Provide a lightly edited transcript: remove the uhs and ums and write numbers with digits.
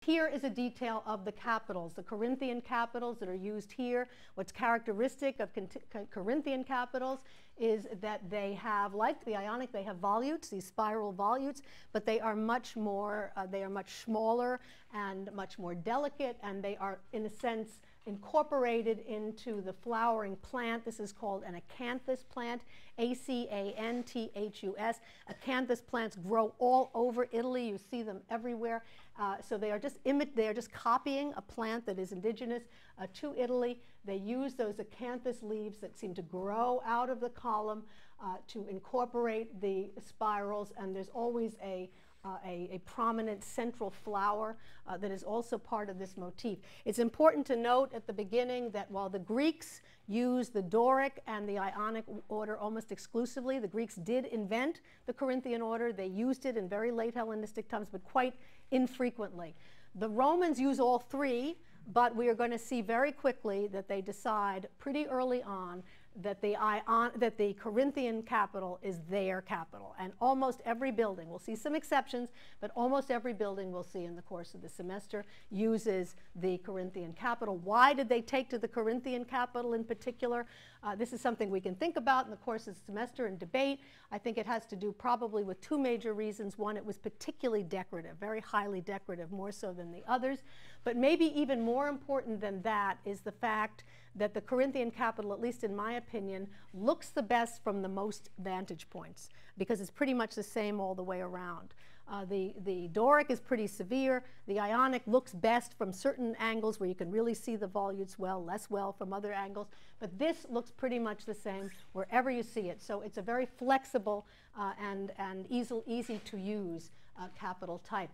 Here is a detail of the capitals, the Corinthian capitals that are used here. What's characteristic of Corinthian capitals is that they have, like the Ionic, they have volutes, these spiral volutes, but they are much smaller and much more delicate, and they are, in a sense, incorporated into the flowering plant. This is called an acanthus plant, A-C-A-N-T-H-U-S. Acanthus plants grow all over Italy. You see them everywhere. So they are just copying a plant that is indigenous to Italy. They use those acanthus leaves that seem to grow out of the column to incorporate the spirals, and there's always a prominent central flower that is also part of this motif. It's important to note at the beginning that while the Greeks used the Doric and the Ionic order almost exclusively, the Greeks did invent the Corinthian order. They used it in very late Hellenistic times, but quite infrequently. The Romans use all three, but we are going to see very quickly that they decide pretty early on that the Corinthian capital is their capital. And almost every building, we'll see some exceptions, but almost every building we'll see in the course of the semester uses the Corinthian capital. Why did they take to the Corinthian capital in particular? This is something we can think about in the course of the semester and debate. I think it has to do probably with two major reasons. One, it was particularly decorative, very highly decorative, more so than the others. But maybe even more important than that is the fact that the Corinthian capital, at least in my opinion, looks the best from the most vantage points, because it's pretty much the same all the way around. The Doric is pretty severe. The Ionic looks best from certain angles where you can really see the volutes well, less well from other angles. But this looks pretty much the same wherever you see it. So it's a very flexible and easy to use capital type.